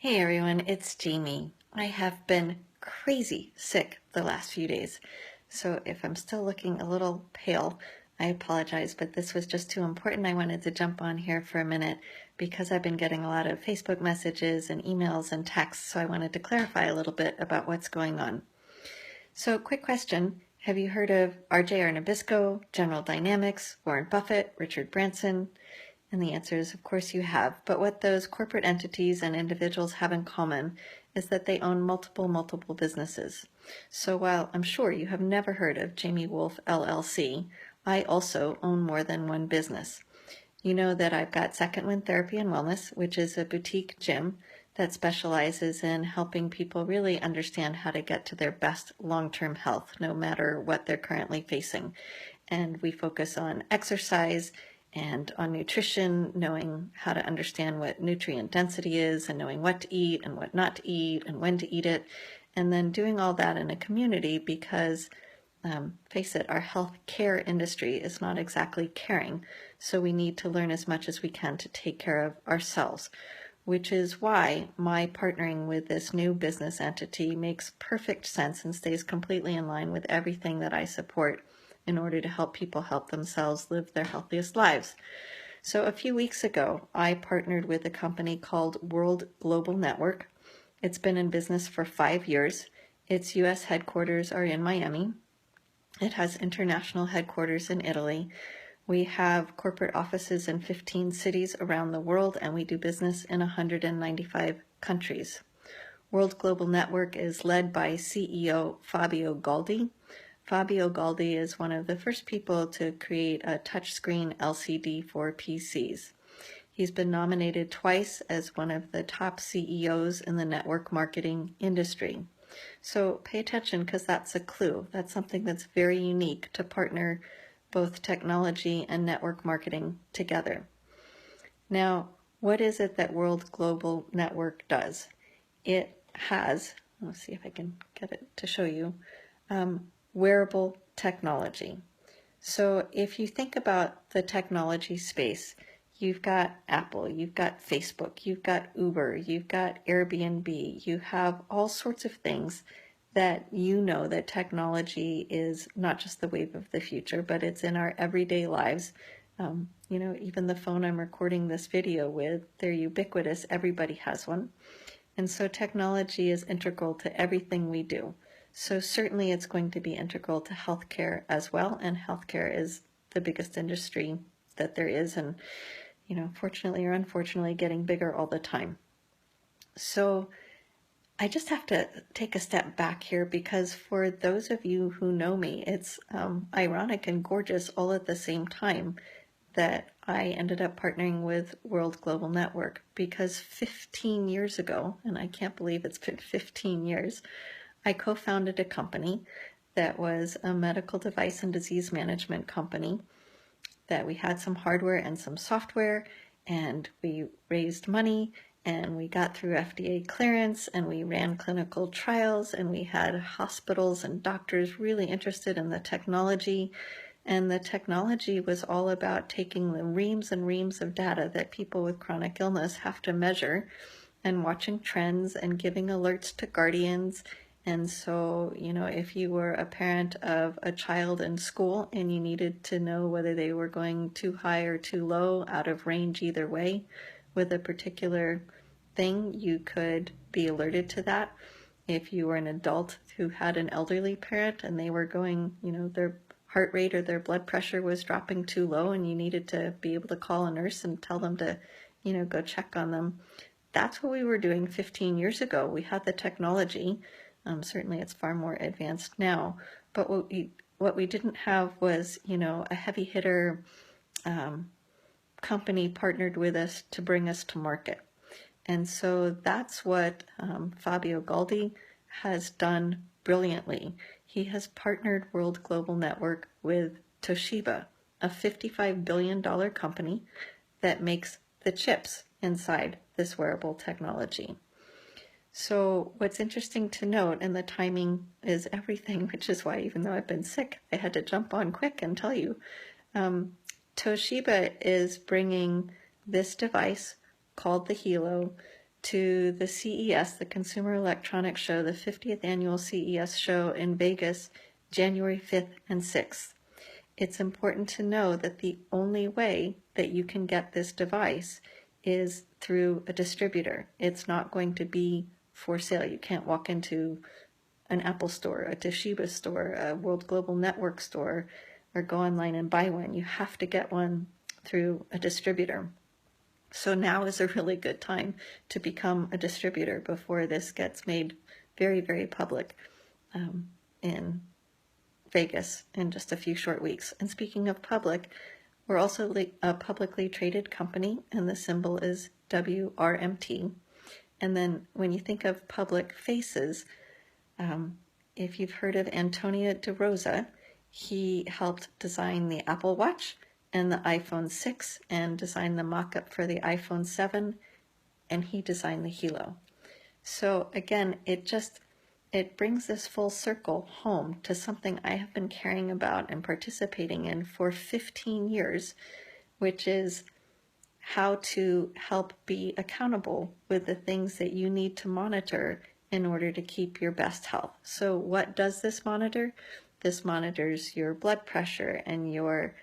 Hey everyone, it's Jamie. I have been crazy sick the last few days, so if I'm still looking a little pale, I apologize, but this was just too important. I wanted to jump on here for a minute because I've been getting a lot of Facebook messages and emails and texts, so I wanted to clarify a little bit about what's going on. So, quick question. Have you heard of RJR Nabisco, General Dynamics, Warren Buffett, Richard Branson? And the answer is, of course, you have. But what those corporate entities and individuals have in common is that they own multiple businesses. So while I'm sure you have never heard of Jamie Wolf LLC, I also own more than one business. You know that I've got Second Wind Therapy and Wellness, which is a boutique gym that specializes in helping people really understand how to get to their best long-term health, no matter what they're currently facing. And we focus on exercise and on nutrition, knowing how to understand what nutrient density is and knowing what to eat and what not to eat and when to eat it, and then doing all that in a community because face it, our health care industry is not exactly caring, so we need to learn as much as we can to take care of ourselves, which is why my partnering with this new business entity makes perfect sense and stays completely in line with everything that I support in order to help people help themselves live their healthiest lives. So a few weeks ago, I partnered with a company called World Global Network. It's been in business for 5 years. Its U.S. headquarters are in Miami. It has international headquarters in Italy. We have corporate offices in 15 cities around the world, and we do business in 195 countries. World Global Network is led by CEO Fabio Galdi. Fabio Galdi is one of the first people to create a touchscreen LCD for PCs. He's been nominated twice as one of the top CEOs in the network marketing industry. So pay attention because that's a clue. That's something that's very unique to partner both technology and network marketing together. Now, what is it that World Global Network does? It has, let's see if I can get it to show you, wearable technology. So if you think about the technology space, you've got Apple, you've got Facebook, you've got Uber, you've got Airbnb, you have all sorts of things that you know that technology is not just the wave of the future, but it's in our everyday lives. Even the phone I'm recording this video with, they're ubiquitous, everybody has one. And so technology is integral to everything we do. So certainly it's going to be integral to healthcare as well, and healthcare is the biggest industry that there is, and fortunately or unfortunately getting bigger all the time. So I just have to take a step back here because for those of you who know me, it's ironic and gorgeous all at the same time that I ended up partnering with World Global Network, because 15 years ago, and I can't believe it's been 15 years, I co-founded a company that was a medical device and disease management company, that we had some hardware and some software, and we raised money, and we got through FDA clearance, and we ran clinical trials, and we had hospitals and doctors really interested in the technology. And the technology was all about taking the reams and reams of data that people with chronic illness have to measure and watching trends and giving alerts to guardians. And so, if you were a parent of a child in school and you needed to know whether they were going too high or too low, out of range either way, with a particular thing, you could be alerted to that. If you were an adult who had an elderly parent and they were going, their heart rate or their blood pressure was dropping too low and you needed to be able to call a nurse and tell them to, go check on them. That's what we were doing 15 years ago. We had the technology. Certainly it's far more advanced now, but what we didn't have was, a heavy hitter company partnered with us to bring us to market. And so that's what Fabio Galdi has done brilliantly. He has partnered World Global Network with Toshiba, a $55 billion company that makes the chips inside this wearable technology. So what's interesting to note, and the timing is everything, which is why even though I've been sick, I had to jump on quick and tell you, Toshiba is bringing this device called the Helo to the CES, the Consumer Electronics Show, the 50th annual CES show in Vegas, January 5th and 6th. It's important to know that the only way that you can get this device is through a distributor. It's not going to be for sale. You can't walk into an Apple store, a Toshiba store, a World Global Network store, or go online and buy one. You have to get one through a distributor. So now is a really good time to become a distributor before this gets made very, very public in Vegas in just a few short weeks. And speaking of public, we're also a publicly traded company, and the symbol is WRMT. And then when you think of public faces, if you've heard of Antonio De Rosa, he helped design the Apple Watch and the iPhone 6 and designed the mock-up for the iPhone 7, and he designed the Helo. So again, it brings this full circle home to something I have been caring about and participating in for 15 years, which is how to help be accountable with the things that you need to monitor in order to keep your best health. So what does this monitor? This monitors your blood pressure and your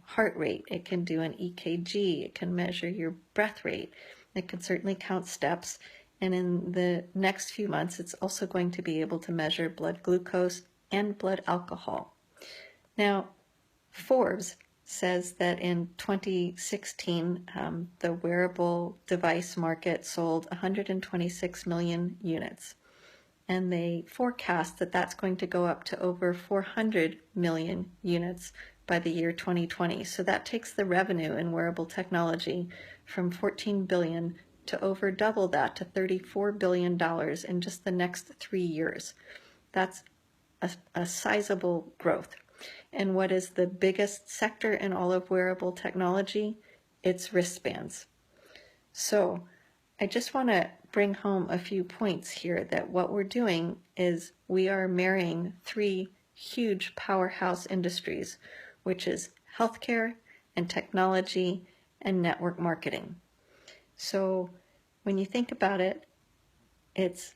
heart rate. It can do an EKG. It can measure your breath rate. It can certainly count steps. And in the next few months, it's also going to be able to measure blood glucose and blood alcohol. Now, Forbes says that in 2016, the wearable device market sold 126 million units. And they forecast that that's going to go up to over 400 million units by the year 2020. So that takes the revenue in wearable technology from 14 billion to over double that, to $34 billion in just the next 3 years. That's a sizable growth. And what is the biggest sector in all of wearable technology? It's wristbands. So I just want to bring home a few points here, that what we're doing is we are marrying three huge powerhouse industries, which is healthcare and technology and network marketing. So when you think about it, it's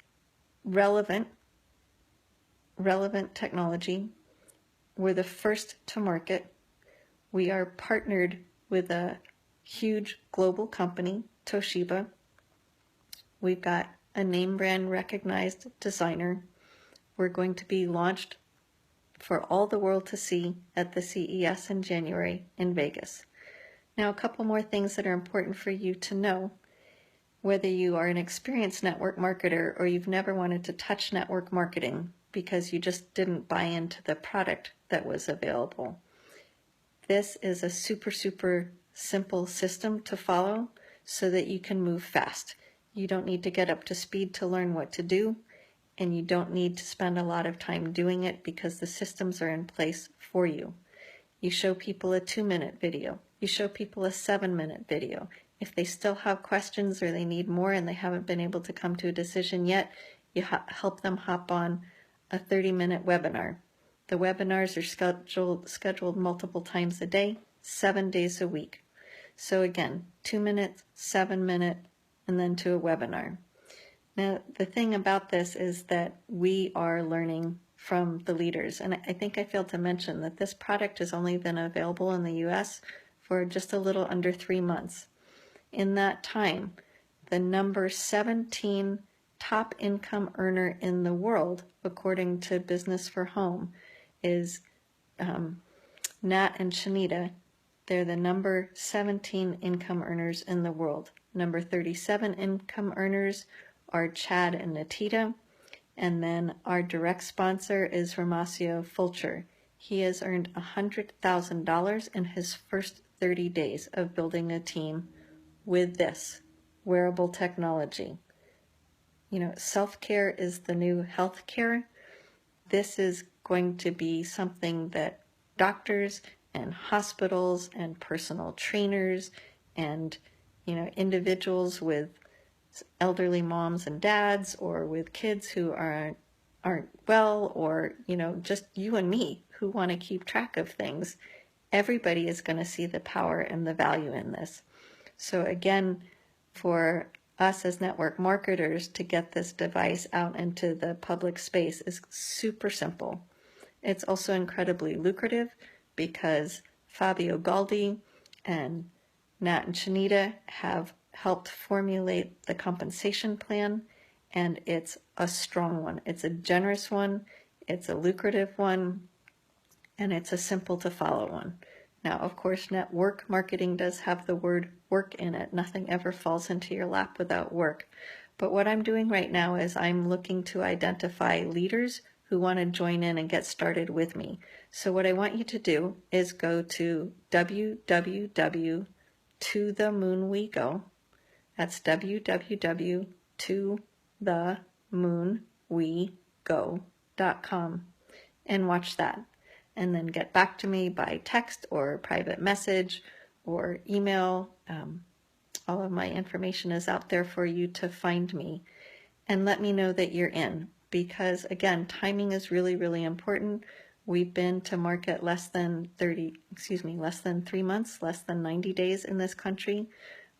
relevant technology. We're the first to market. We are partnered with a huge global company, Toshiba. We've got a name brand recognized designer. We're going to be launched for all the world to see at the CES in January in Vegas. Now, a couple more things that are important for you to know. Whether you are an experienced network marketer or you've never wanted to touch network marketing because you just didn't buy into the product that was available, this is a super, super simple system to follow so that you can move fast. You don't need to get up to speed to learn what to do, and you don't need to spend a lot of time doing it because the systems are in place for you. You show people a 2-minute video. You show people a 7-minute video. If they still have questions or they need more and they haven't been able to come to a decision yet, you help them hop on a 30-minute webinar. The webinars are scheduled multiple times a day, 7 days a week. So again, 2 minutes, 7-minute, and then to a webinar. Now, the thing about this is that we are learning from the leaders. And I think I failed to mention that this product has only been available in the US for just a little under 3 months. In that time, the number 17 top income earner in the world, according to Business for Home, is Nat and Shanita. They're the number 17 income earners in the world. Number 37 income earners are Chad and Natita. And then our direct sponsor is Ramasio Fulcher. He has earned $100,000 in his first 30 days of building a team with this wearable technology. You know, self-care is the new healthcare. This is going to be something that doctors and hospitals and personal trainers and, you know, individuals with elderly moms and dads, or with kids who aren't well, or, you know, just you and me who want to keep track of things. Everybody is going to see the power and the value in this. So again, for us as network marketers to get this device out into the public space is super simple. It's also incredibly lucrative because Fabio Galdi and Nat and Shanita have helped formulate the compensation plan, and it's a strong one. It's a generous one, it's a lucrative one, and it's a simple to follow one. Now, of course, network marketing does have the word work in it. Nothing ever falls into your lap without work. But what I'm doing right now is I'm looking to identify leaders who want to join in and get started with me. So what I want you to do is go to www.tothemoonwego. That's www.tothemoonwego.com and watch that. And then get back to me by text or private message or email. All of my information is out there for you to find me. And let me know that you're in, because again, timing is really, really important. We've been to market less than 3 months, less than 90 days in this country,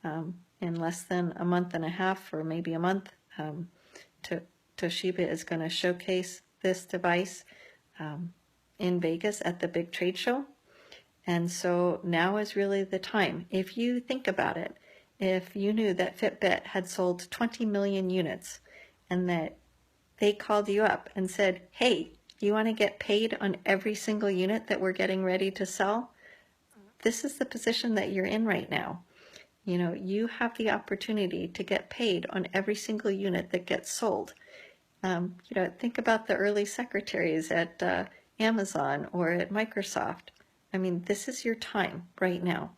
in less than a month and a half or maybe a month. Toshiba is going to showcase this device in Vegas at the big trade show. And so now is really the time. If you think about it, if you knew that Fitbit had sold 20 million units and that they called you up and said, hey, you want to get paid on every single unit that we're getting ready to sell? This is the position that you're in right now. You know, you have the opportunity to get paid on every single unit that gets sold. Think about the early secretaries at Amazon or at Microsoft. I mean, this is your time right now.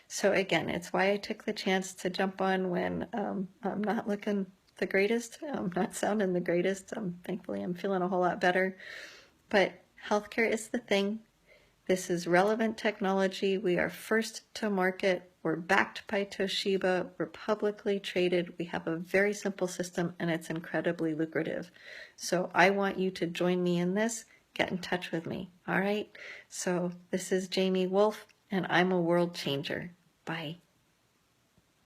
So again, it's why I took the chance to jump on when I'm not looking the greatest, I'm not sounding the greatest. Thankfully, I'm feeling a whole lot better. But healthcare is the thing. This is relevant technology. We are first to market. We're backed by Toshiba. We're publicly traded. We have a very simple system, and it's incredibly lucrative. So I want you to join me in this. Get in touch with me. All right? So this is Jamie Wolf, and I'm a world changer. Bye.